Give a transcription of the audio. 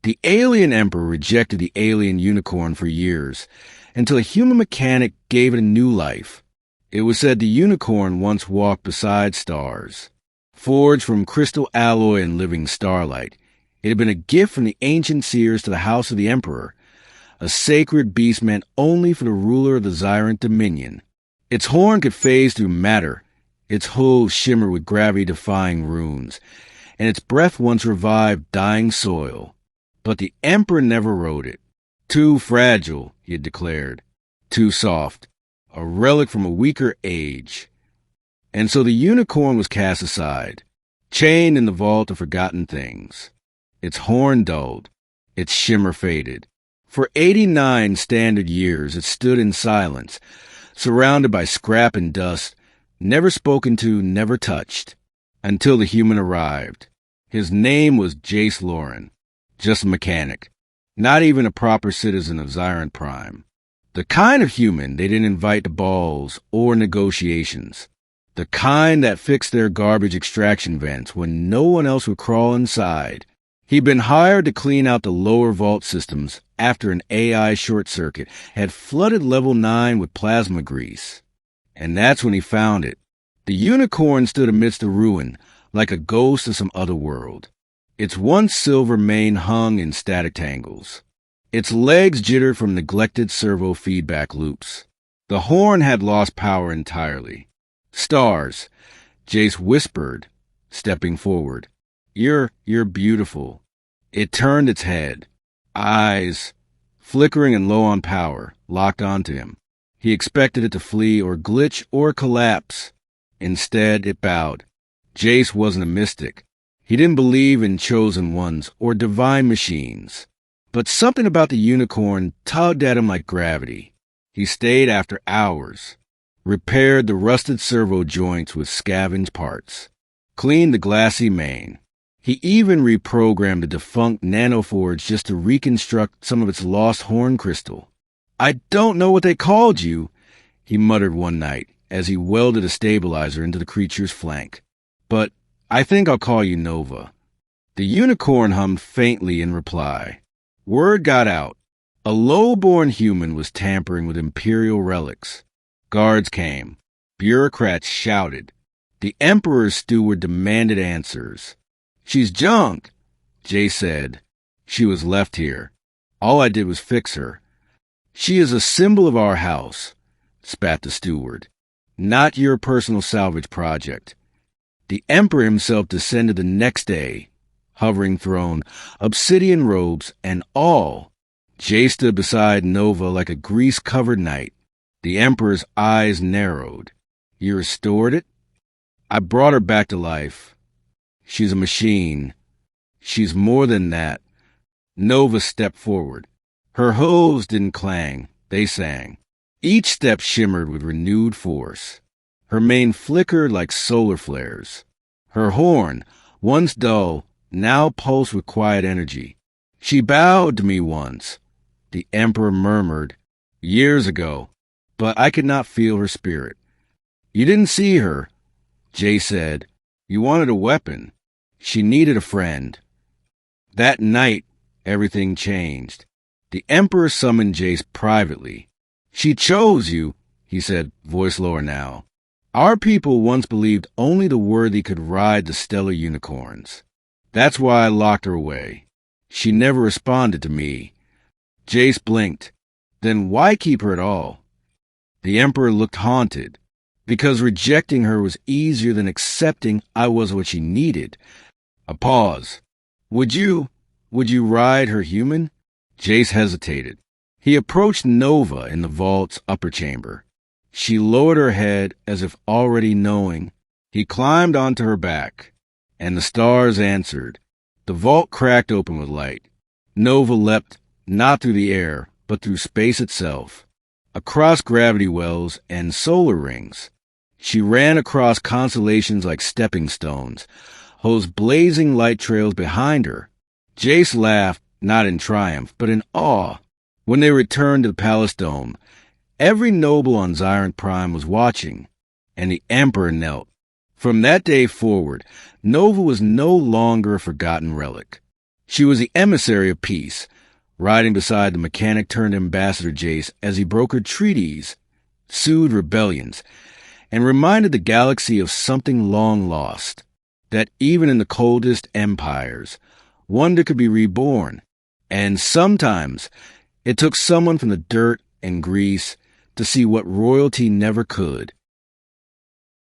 The alien emperor rejected the alien unicorn for years, until a human mechanic gave it a new life. It was said the unicorn once walked beside stars. Forged from crystal alloy and living starlight, it had been a gift from the ancient seers to the house of the emperor, a sacred beast meant only for the ruler of the Xyrant dominion. Its horn could phase through matter, its hooves shimmered with gravity-defying runes, and its breath once revived dying soil. But the emperor never rode it. Too fragile, he had declared. Too soft. A relic from a weaker age. And so the unicorn was cast aside, chained in the vault of forgotten things. Its horn dulled, its shimmer faded. For 89 standard years it stood in silence, surrounded by scrap and dust, never spoken to, never touched, until the human arrived. His name was Jace Lauren, just a mechanic, not even a proper citizen of Xyrant Prime. The kind of human they didn't invite to balls or negotiations. The kind that fixed their garbage extraction vents when no one else would crawl inside. He'd been hired to clean out the lower vault systems after an AI short circuit had flooded level 9 with plasma grease. And that's when he found it. The unicorn stood amidst the ruin, like a ghost of some other world. Its once silver mane hung in static tangles. Its legs jittered from neglected servo feedback loops. The horn had lost power entirely. Stars, Jace whispered, stepping forward. You're beautiful. It turned its head. Eyes, flickering and low on power, locked onto him. He expected it to flee or glitch or collapse. Instead, it bowed. Jace wasn't a mystic. He didn't believe in chosen ones or divine machines. But something about the unicorn tugged at him like gravity. He stayed after hours, repaired the rusted servo joints with scavenged parts, cleaned the glassy mane. He even reprogrammed the defunct nanoforge just to reconstruct some of its lost horn crystal. I don't know what they called you, he muttered one night as he welded a stabilizer into the creature's flank. But I think I'll call you Nova. The unicorn hummed faintly in reply. Word got out. A low-born human was tampering with Imperial relics. Guards came. Bureaucrats shouted. The Emperor's steward demanded answers. She's junk, Jay said. She was left here. All I did was fix her. She is a symbol of our house, spat the steward. Not your personal salvage project. The Emperor himself descended the next day, hovering throne, obsidian robes, and all. Jay stood beside Nova like a grease-covered knight. The Emperor's eyes narrowed. You restored it? I brought her back to life. She's a machine. She's more than that. Nova stepped forward. Her hooves didn't clang. They sang. Each step shimmered with renewed force. Her mane flickered like solar flares. Her horn, once dull, now pulsed with quiet energy. She bowed to me once, the Emperor murmured, years ago, but I could not feel her spirit. You didn't see her, Jay said. You wanted a weapon. She needed a friend. That night, everything changed. The Emperor summoned Jace privately. She chose you, he said, voice lower now. Our people once believed only the worthy could ride the stellar unicorns. That's why I locked her away. She never responded to me. Jace blinked. Then why keep her at all? The Emperor looked haunted, because rejecting her was easier than accepting I was what she needed. A pause. Would you ride her human? Jace hesitated. He approached Nova in the vault's upper chamber. She lowered her head as if already knowing. He climbed onto her back, and the stars answered. The vault cracked open with light. Nova leapt, not through the air, but through space itself, across gravity wells and solar rings. She ran across constellations like stepping stones, whose blazing light trails behind her. Jace laughed, not in triumph, but in awe. When they returned to the palace dome, every noble on Xyrant Prime was watching, and the Emperor knelt. From that day forward, Nova was no longer a forgotten relic. She was the emissary of peace, riding beside the mechanic-turned-ambassador Jace as he brokered treaties, soothed rebellions, and reminded the galaxy of something long lost, that even in the coldest empires, wonder could be reborn, and sometimes it took someone from the dirt and grease to see what royalty never could.